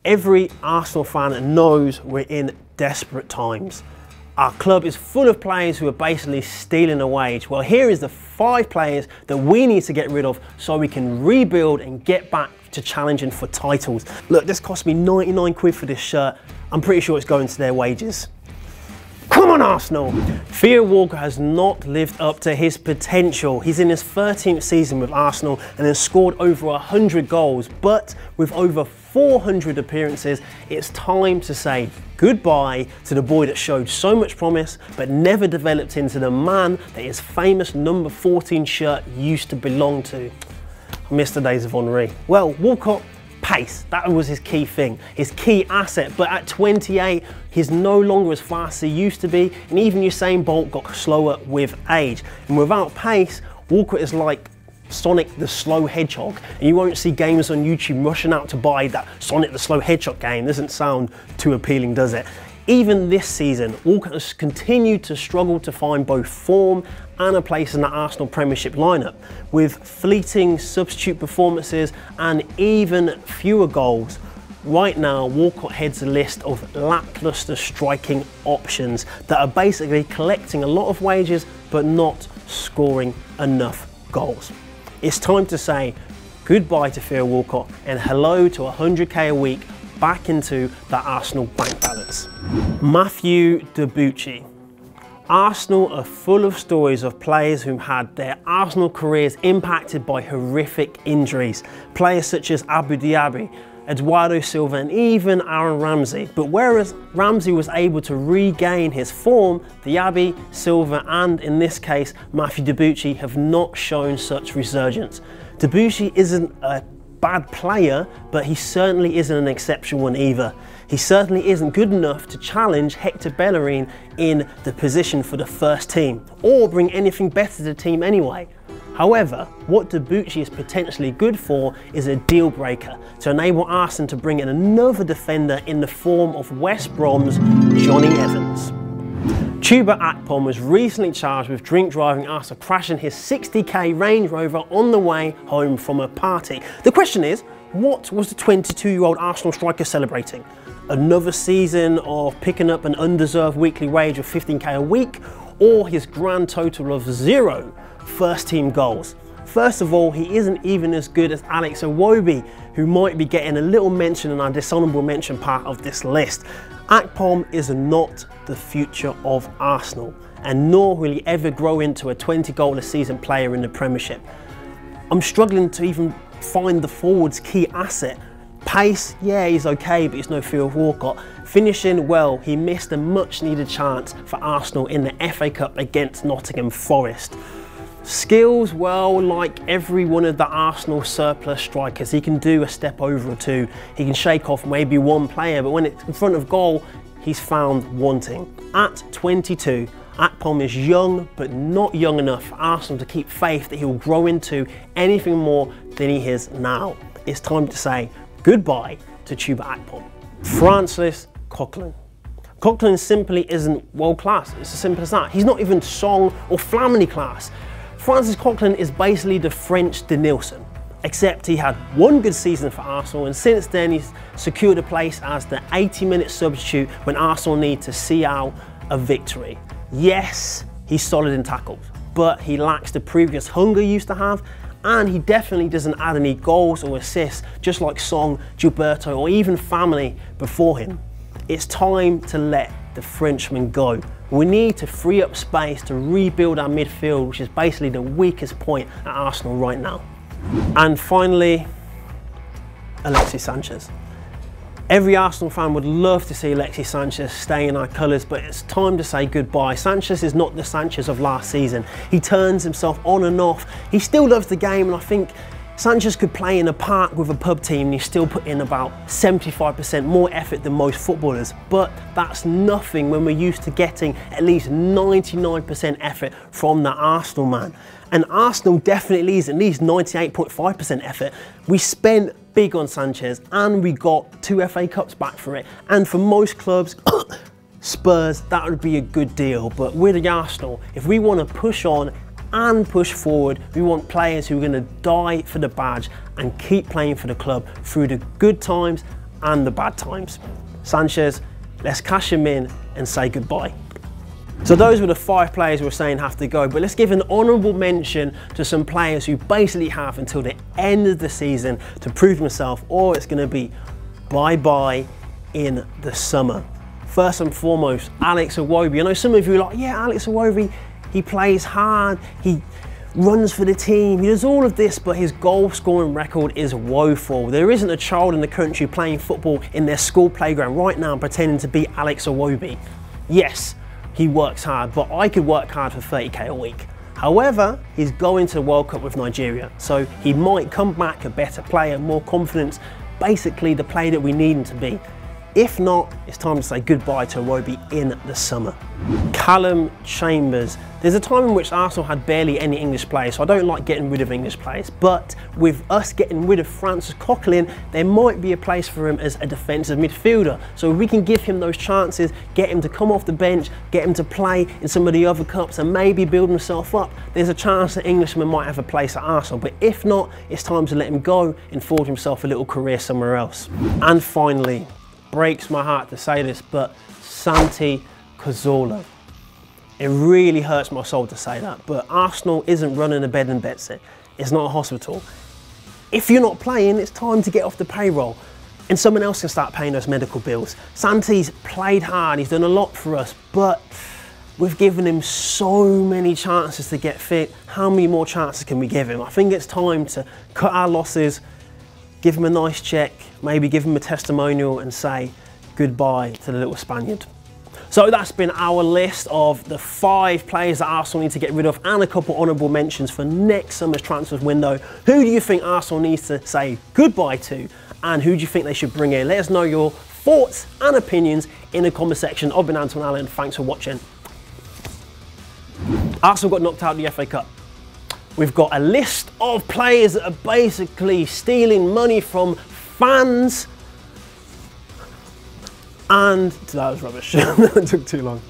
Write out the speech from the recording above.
Every Arsenal fan knows we're in desperate times. Our club is full of players who are basically stealing a wage. Well, here is the 5 players that we need to get rid of so we can rebuild and get back to challenging for titles. Look, this cost me 99 quid for this shirt. I'm pretty sure it's going to their wages. Come on, Arsenal! Theo Walcott has not lived up to his potential. He's in his 13th season with Arsenal and has scored over 100 goals, but with over 400 appearances, it's time to say goodbye to the boy that showed so much promise but never developed into the man that his famous number 14 shirt used to belong to. I miss the days of Henry. Well, Walcott, pace, that was his key thing, his key asset, but at 28, he's no longer as fast as he used to be, and even Usain Bolt got slower with age. And without pace, Walcott is like Sonic the Slow Hedgehog, and you won't see gamers on YouTube rushing out to buy that Sonic the Slow Hedgehog game. Doesn't sound too appealing, does it? Even this season, Walcott has continued to struggle to find both form and a place in the Arsenal Premiership lineup, with fleeting substitute performances and even fewer goals. Right now, Walcott heads a list of lacklustre striking options that are basically collecting a lot of wages but not scoring enough goals. It's time to say goodbye to Theo Walcott and hello to 100k a week back into the Arsenal bank balance. Matthew Debuchy. Arsenal are full of stories of players who had their Arsenal careers impacted by horrific injuries. Players such as Abu Dhabi, Eduardo Silva and even Aaron Ramsey. But whereas Ramsey was able to regain his form, Diaby, Silva and in this case Matthew Debuchy have not shown such resurgence. Debuchy isn't a bad player, but he certainly isn't an exceptional one either. He certainly isn't good enough to challenge Hector Bellerin in the position for the first team, or bring anything better to the team anyway. However, what Debuchy is potentially good for is a deal breaker to enable Arsenal to bring in another defender in the form of West Brom's Johnny Evans. Chuba Akpom was recently charged with drink driving after crashing his 60k Range Rover on the way home from a party. The question is, what was the 22-year-old Arsenal striker celebrating? Another season of picking up an undeserved weekly wage of 15k a week, or his grand total of 0 first team goals? First of all, he isn't even as good as Alex Iwobi, who might be getting a little mention in our dishonourable mention part of this list. Akpom is not the future of Arsenal, and nor will he ever grow into a 20-goal a season player in the Premiership. I'm struggling to even find the forward's key asset. Pace, yeah, he's okay, but he's no Theo Walcott. Finishing, well, he missed a much-needed chance for Arsenal in the FA Cup against Nottingham Forest. Skills, well, like every one of the Arsenal surplus strikers, he can do a step over or two. He can shake off maybe one player, but when it's in front of goal, he's found wanting. At 22, Akpom is young, but not young enough for Arsenal to keep faith that he will grow into anything more than he is now. It's time to say goodbye to Chuba Akpom. Francis Coquelin. Coquelin simply isn't world class. It's as simple as that. He's not even Song or Flamini class. Francis Coquelin is basically the French Denilson, except he had one good season for Arsenal, and since then he's secured a place as the 80-minute substitute when Arsenal need to see out a victory. Yes, he's solid in tackles, but he lacks the previous hunger he used to have, and he definitely doesn't add any goals or assists, just like Song, Gilberto or even Flamini before him. It's time to let the Frenchman go. We need to free up space to rebuild our midfield, which is basically the weakest point at Arsenal right now. And finally, Alexis Sánchez. Every Arsenal fan would love to see Alexis Sánchez stay in our colours, but it's time to say goodbye. Sánchez is not the Sánchez of last season. He turns himself on and off. He still loves the game, and I think Sánchez could play in a park with a pub team and he still put in about 75% more effort than most footballers. But that's nothing when we're used to getting at least 99% effort from the Arsenal man. And Arsenal definitely needs at least 98.5% effort. We spent big on Sánchez and we got 2 FA Cups back for it. And for most clubs, Spurs, that would be a good deal. But with the Arsenal, if we want to push on and push forward, we want players who are going to die for the badge and keep playing for the club through the good times and the bad times. Sánchez, let's cash him in and say goodbye. So those were the 5 players we were saying have to go, but let's give an honourable mention to some players who basically have until the end of the season to prove themselves, or it's going to be bye-bye in the summer. First and foremost, Alex Iwobi. I know some of you are like, yeah, Alex Iwobi, he plays hard, he runs for the team, he does all of this, but his goal scoring record is woeful. There isn't a child in the country playing football in their school playground right now pretending to be Alex Iwobi. Yes, he works hard, but I could work hard for 30k a week. However, he's going to the World Cup with Nigeria, so he might come back a better player, more confidence, basically the player that we need him to be. If not, it's time to say goodbye to Iwobi in the summer. Callum Chambers. There's a time in which Arsenal had barely any English players, so I don't like getting rid of English players, but with us getting rid of Francis Coquelin, there might be a place for him as a defensive midfielder. So if we can give him those chances, get him to come off the bench, get him to play in some of the other cups and maybe build himself up, there's a chance that Englishman might have a place at Arsenal. But if not, it's time to let him go and forge himself a little career somewhere else. And finally, breaks my heart to say this, but Santi. It really hurts my soul to say that, but Arsenal isn't running a bed and beds. It's not a hospital. If you're not playing, it's time to get off the payroll and someone else can start paying those medical bills. Santi's played hard, he's done a lot for us, but we've given him so many chances to get fit. How many more chances can we give him? I think it's time to cut our losses, give him a nice check, maybe give him a testimonial and say goodbye to the little Spaniard. So that's been our list of the 5 players that Arsenal need to get rid of and a couple honourable mentions for next summer's transfer window. Who do you think Arsenal needs to say goodbye to and who do you think they should bring in? Let us know your thoughts and opinions in the comment section. I've been Anton Allen, thanks for watching. Arsenal got knocked out of the FA Cup. We've got a list of players that are basically stealing money from fans. And that was rubbish. It took too long.